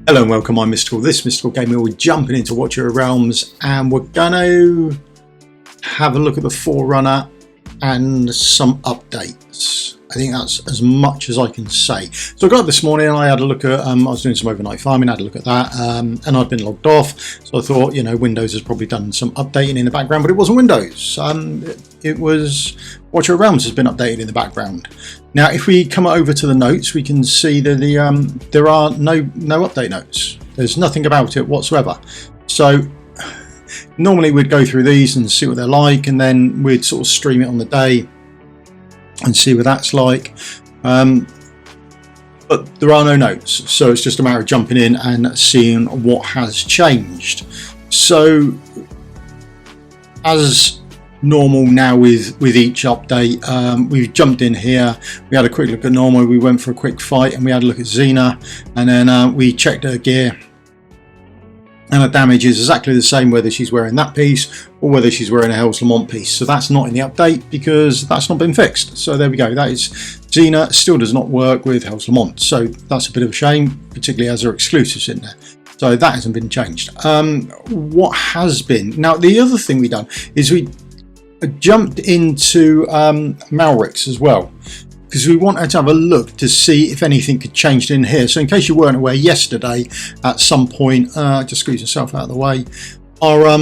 Hello and welcome, I'm Misstical. This Misstical Gaming, we're jumping into Watch Your Realms and we're going to have a look at the Forerunner and some updates. I think that's as much as I can say. So I got up this morning and I had a look at, I was doing some overnight farming, I had a look at that, and I'd been logged off. So I thought, you know, Windows has probably done some updating in the background, but it wasn't Windows. It was Watch Your Realms has been updated in the background. Now, if we come over to the notes, we can see that there are no update notes. There's nothing about it whatsoever. So normally we'd go through these and see what they're like, and then we'd sort of stream it on the day and see what that's like. But there are no notes, so it's just a matter of jumping in and seeing what has changed. So as normal now with each update, we've jumped in here, we had a quick look at normal, we went for a quick fight and we had a look at Zena, and then we checked her gear, and her damage is exactly the same whether she's wearing that piece or whether she's wearing a Hell's Lamont piece. So that's not in the update because that's not been fixed. So there we go, that is Zena still does not work with Hell's Lamont, so that's a bit of a shame, particularly as there are exclusives in there. So that hasn't been changed. What has been, now the other thing we done is we jumped into Malrix as well, because we wanted to have a look to see if anything could change in here. So in case you weren't aware, yesterday at some point, just squeeze yourself out of the way, our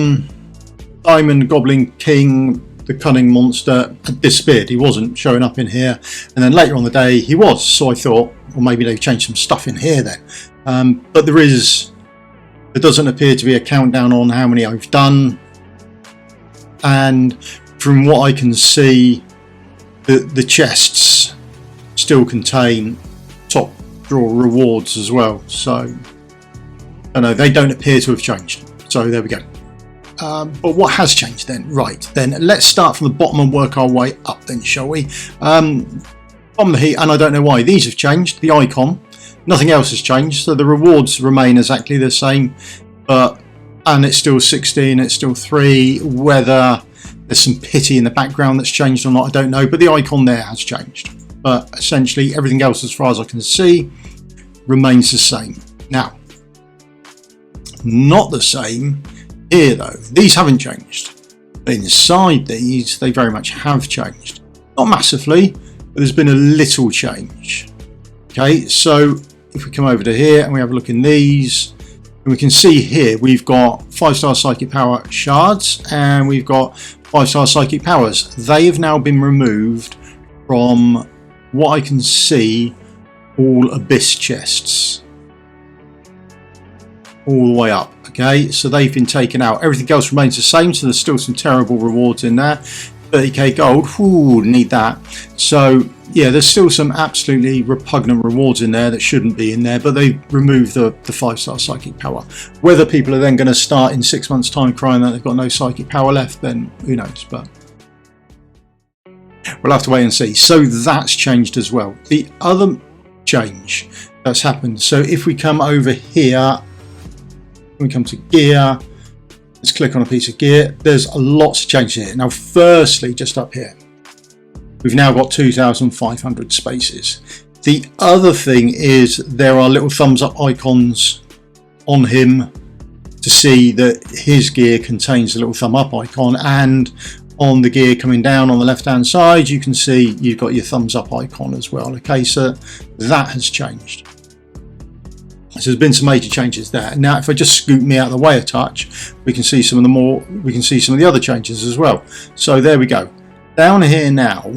Diamond Goblin King, the cunning monster, had disappeared. He wasn't showing up in here, and then later on the day he was. So I thought, well, maybe they've changed some stuff in here then. But there doesn't appear to be a countdown on how many I've done, and from what I can see, the chests still contain top draw rewards as well. So I know they don't appear to have changed. So there we go. But what has changed then? Right, then let's start from the bottom and work our way up then, shall we? On the heat, and I don't know why these have changed. The icon, nothing else has changed, so the rewards remain exactly the same, and it's still 16, it's still 3. Whether there's some pity in the background that's changed or not, I don't know, but the icon there has changed. But essentially everything else, as far as I can see, remains the same. Now, not the same here though. These haven't changed. But inside these, they very much have changed. Not massively, but there's been a little change. Okay, so if we come over to here and we have a look in these, and we can see here we've got 5-star psychic power shards and we've got 5-star psychic powers. They have now been removed from what I can see, all abyss chests all the way up. Okay, so they've been taken out. Everything else remains the same, so there's still some terrible rewards in there. 30k gold, ooh, need that. So yeah, there's still some absolutely repugnant rewards in there that shouldn't be in there, but they removed the 5-star psychic power. Whether people are then going to start in 6 months time crying that they've got no psychic power left, then who knows, but we'll have to wait and see. So that's changed as well. The other change that's happened, so if we come over here, we come to gear, let's click on a piece of gear, there's a lot of change here. Now firstly, just up here, we've now got 2,500 spaces. The other thing is there are little thumbs up icons on him to see that his gear contains a little thumb up icon, and on the gear coming down on the left hand side you can see you've got your thumbs up icon as well. Okay, so that has changed. So there's been some major changes there. Now if I just scoot me out of the way a touch, we can see some of the other changes as well. So there we go. Down here now,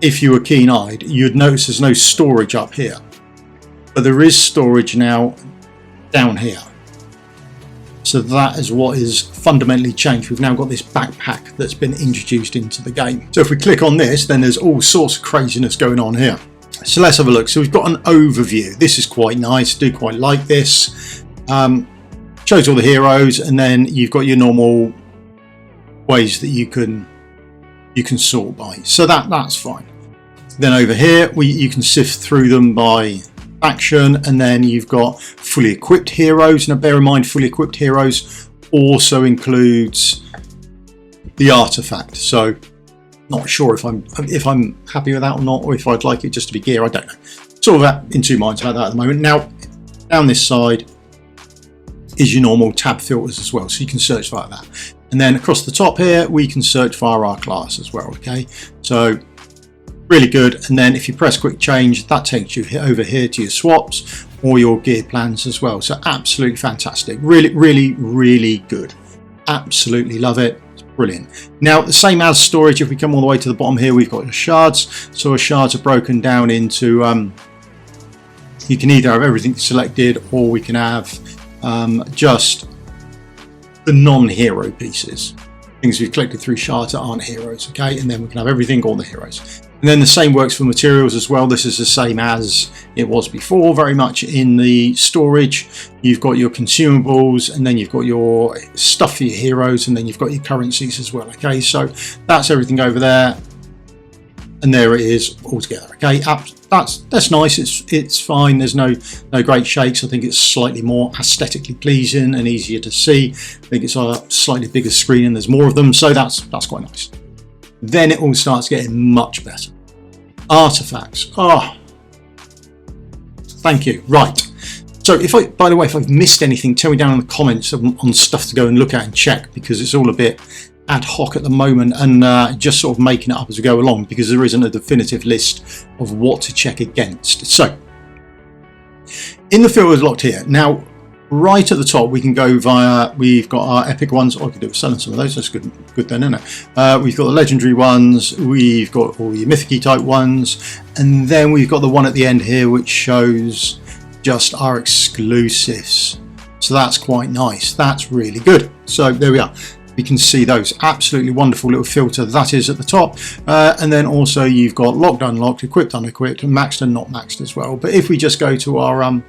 if you were keen-eyed, you'd notice there's no storage up here, but there is storage now down here. So that is what is fundamentally changed. We've now got this backpack that's been introduced into the game. So if we click on this, then there's all sorts of craziness going on here. So let's have a look. So we've got an overview. This is quite nice. I do quite like this. Shows all the heroes, and then you've got your normal ways that you can sort by. So that's fine. Then over here you can sift through them by faction, and then you've got fully equipped heroes. Now bear in mind, fully equipped heroes also includes the artifact. So not sure if I'm happy with that or not, or if I'd like it just to be gear. I don't know. Sort of in two minds about that at the moment. Now Down this side is your normal tab filters as well, so you can search like that. And then across the top here, we can search via our class as well, okay? So really good. And then if you press quick change, that takes you over here to your swaps or your gear plans as well. So absolutely fantastic. Really, really, really good. Absolutely love it. It's brilliant. Now, the same as storage, if we come all the way to the bottom here, we've got your shards. So our shards are broken down into, you can either have everything selected, or we can have just the non-hero pieces, things we've collected through shards that aren't heroes, okay? And then we can have everything, all the heroes. And then the same works for materials as well. This is the same as it was before, very much in the storage. You've got your consumables, and then you've got your stuff for your heroes, and then you've got your currencies as well, okay? So that's everything over there, and there it is all together, okay? That's nice. It's fine. There's no great shakes. I think it's slightly more aesthetically pleasing and easier to see. I think it's a slightly bigger screen and there's more of them, so that's quite nice. Then it all starts getting much better. Artifacts. Oh, thank you. Right. So by the way, if I've missed anything, tell me down in the comments on stuff to go and look at and check, because it's all a bit ad hoc at the moment and just sort of making it up as we go along, because there isn't a definitive list of what to check against. So in the filters locked here, now right at the top we can go via, we've got our epic ones. I could do with selling some of those, that's good then, isn't it? We've got the legendary ones, we've got all your mythic type ones, and then we've got the one at the end here which shows just our exclusives. So that's quite nice. That's really good. So there we are. We can see those. Absolutely wonderful little filter that is at the top. And then also you've got locked, unlocked, equipped, unequipped, and maxed and not maxed as well. But if we just go to our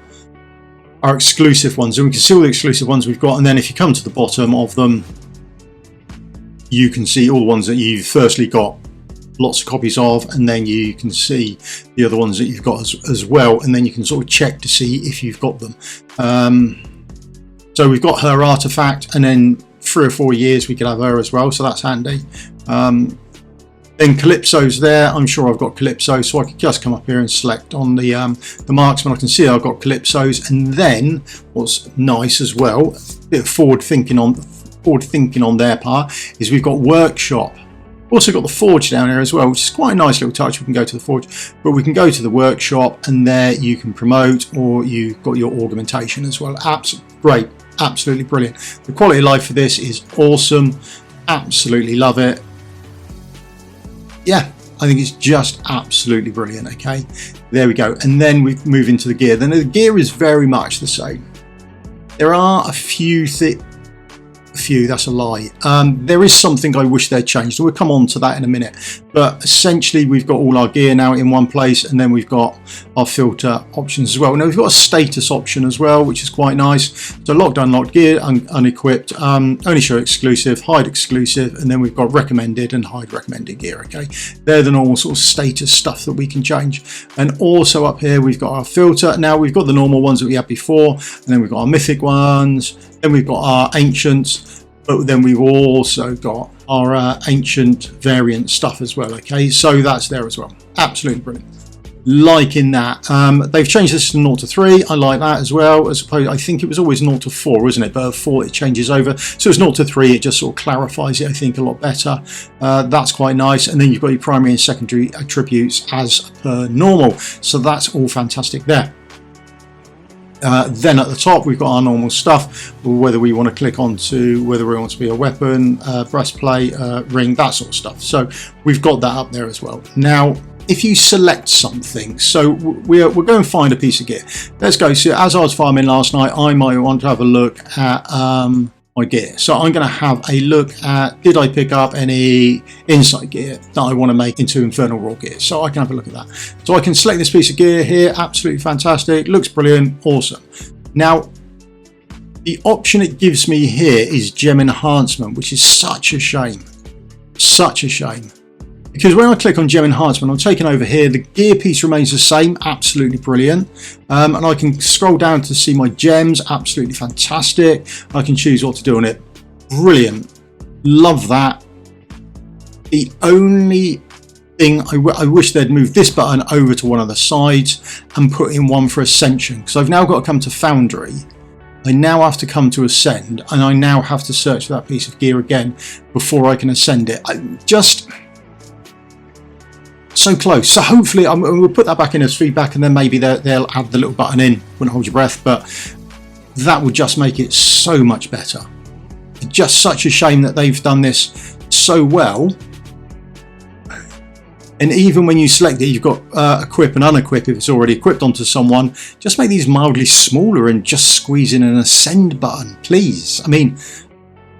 exclusive ones, and we can see all the exclusive ones we've got, and then if you come to the bottom of them, you can see all the ones that you've firstly got lots of copies of, and then you can see the other ones that you've got as well, and then you can sort of check to see if you've got them. So we've got her artifact, and then 3 or 4 years we could have her as well, so that's handy. Then Calypso's there. I'm sure I've got Calypso, so I could just come up here and select on the marksman. I can see I've got Calypso's, and then what's nice as well, a bit of forward thinking on their part, is we've got workshop. Also got the forge down here as well, which is quite a nice little touch. We can go to the forge, but we can go to the workshop, and there you can promote, or you've got your augmentation as well. Absolutely great. Absolutely brilliant. The quality of life for this is awesome. Absolutely love it. Yeah, I think it's just absolutely brilliant. Okay, there we go. And then we move into the gear. Then the gear is very much the same. There are a few that's a lie. There is something I wish they'd changed. We'll come on to that in a minute. But essentially, we've got all our gear now in one place, and then we've got our filter options as well. Now we've got a status option as well, which is quite nice. So locked, unlocked, gear, unequipped, only show exclusive, hide exclusive, and then we've got recommended and hide recommended gear. Okay, they're the normal sort of status stuff that we can change. And also up here we've got our filter. Now we've got the normal ones that we had before, and then we've got our mythic ones. Then we've got our ancients, but then we've also got our ancient variant stuff as well. Okay, so that's there as well. Absolutely brilliant. Liking that. They've changed this to 0 to 3. I like that as well. As opposed, I think it was always 0 to 4, wasn't it? But at 4 it changes over. So it's 0 to 3. It just sort of clarifies it, I think, a lot better. That's quite nice. And then you've got your primary and secondary attributes as per normal. So that's all fantastic there. Then at the top we've got our normal stuff, whether we want to click onto whether we want to be a weapon, breastplate, ring, that sort of stuff. So we've got that up there as well. Now if you select something, so we'll go and find a piece of gear. Let's go. So as I was farming last night, I might want to have a look at my gear. So I'm going to have a look at, did I pick up any insight gear that I want to make into Infernal Raw gear? So I can have a look at that. So I can select this piece of gear here. Absolutely fantastic. Looks brilliant. Awesome. Now the option it gives me here is gem enhancement, which is such a shame. Such a shame. Because when I click on gem enhancement, I'm taken over here. The gear piece remains the same, absolutely brilliant. And I can scroll down to see my gems, absolutely fantastic. I can choose what to do on it. Brilliant. Love that. The only thing. I wish they'd moved this button over to one of the sides and put in one for Ascension, because I've now got to come to Foundry. I now have to come to Ascend, and I now have to search for that piece of gear again before I can ascend it. Just so close. So hopefully we'll put that back in as feedback, and then maybe they'll add the little button in. Wouldn't hold your breath, but that would just make it so much better. Just such a shame that they've done this so well. And even when you select it, you've got equip and unequip if it's already equipped onto someone. Just make these mildly smaller and just squeeze in an ascend button, please. I mean,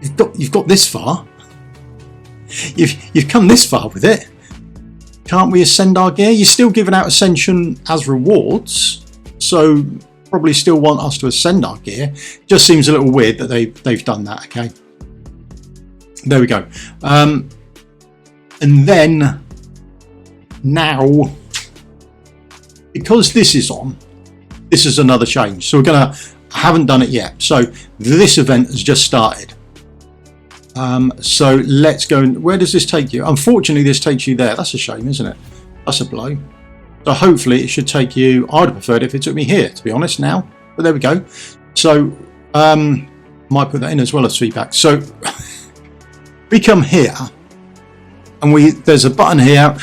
you've got this far. You've come this far with it. Can't we ascend our gear? You're still giving out Ascension as rewards, so probably still want us to ascend our gear. Just seems a little weird that they've done that. Okay, there we go. And then now, because this is on, this is another change. So I haven't done it yet. So this event has just started. So let's go. Where does this take you? Unfortunately, this takes you there. That's a shame, isn't it? That's a blow. So hopefully it should take you. I'd have preferred if it took me here, to be honest, now. But there we go. So might put that in as well as feedback. So we come here, and there's a button here.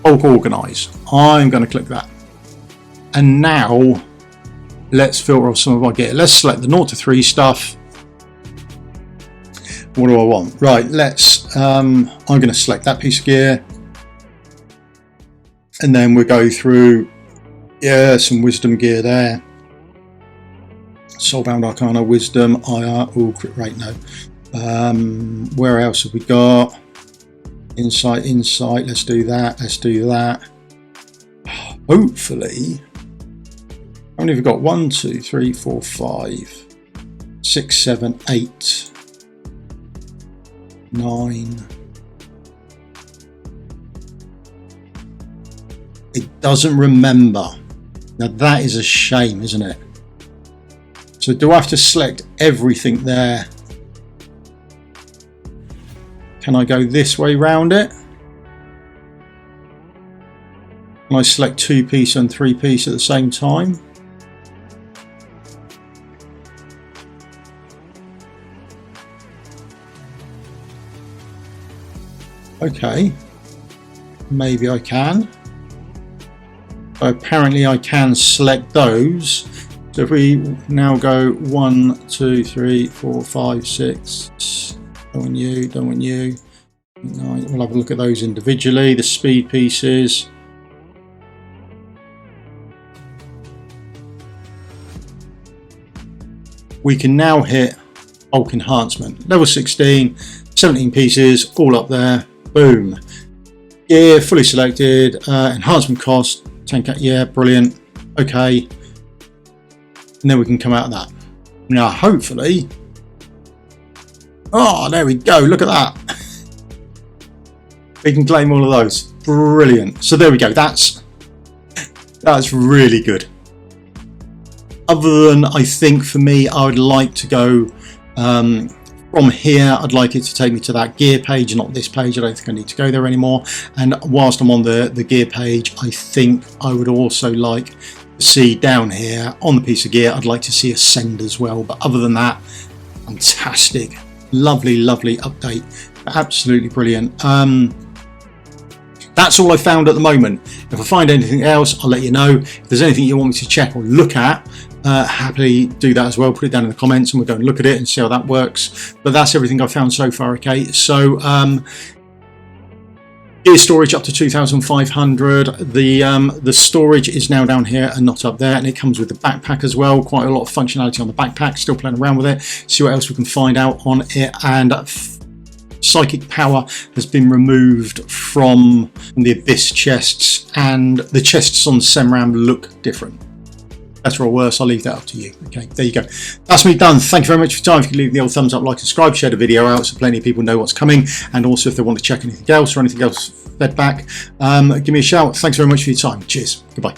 Bulk organize. I'm going to click that, and now let's filter off some of our gear. Let's select the 0 to 3 stuff. What do I want? Right, let's I'm going to select that piece of gear, and then we'll go through some wisdom gear there. Soulbound Arcana, wisdom, IR, crit rate, no. Where else have we got? Insight, let's do that. Hopefully, how many have we got? 1, 2, 3, 4, 5, 6, 7, 8, 9. It doesn't remember. Now that is a shame, isn't it? So do I have to select everything there? Can I go this way round it? Can I select 2-piece and 3-piece at the same time? Okay, maybe I can. So apparently I can select those. So if we now go 1, 2, 3, 4, 5, 6. Don't want you, don't want you. 9. We'll have a look at those individually. The speed pieces. We can now hit bulk enhancement. Level 16, 17 pieces, all up there. Boom. Gear fully selected. Enhancement cost 10k. Yeah, brilliant. Okay. And then we can come out of that. Now, hopefully. Oh, there we go. Look at that. We can claim all of those. Brilliant. So there we go. That's really good. Other than, I think for me, I would like to go from here. I'd like it to take me to that gear page, not this page. I don't think I need to go there anymore. And whilst I'm on the gear page, I think I would also like to see down here on the piece of gear, I'd like to see Ascend as well. But other than that, fantastic. Lovely update, absolutely brilliant. That's all I found at the moment. If I find anything else, I'll let you know. If there's anything you want me to check or look at, happily do that as well. Put it down in the comments and we'll go and look at it and see how that works. But that's everything I've found so far. Okay, so gear storage up to 2,500. The storage is now down here and not up there, and it comes with the backpack as well. Quite a lot of functionality on the backpack. Still playing around with it, see what else we can find out on it. And psychic power has been removed from the abyss chests, and the chests on Semram look different. Better or worse, I'll leave that up to you. Okay, there you go. That's me done. Thank you very much for your time. If you can leave the old thumbs up, like, subscribe, share the video out so plenty of people know what's coming. And also if they want to check anything else or anything else fed back, give me a shout. Thanks very much for your time. Cheers. Goodbye.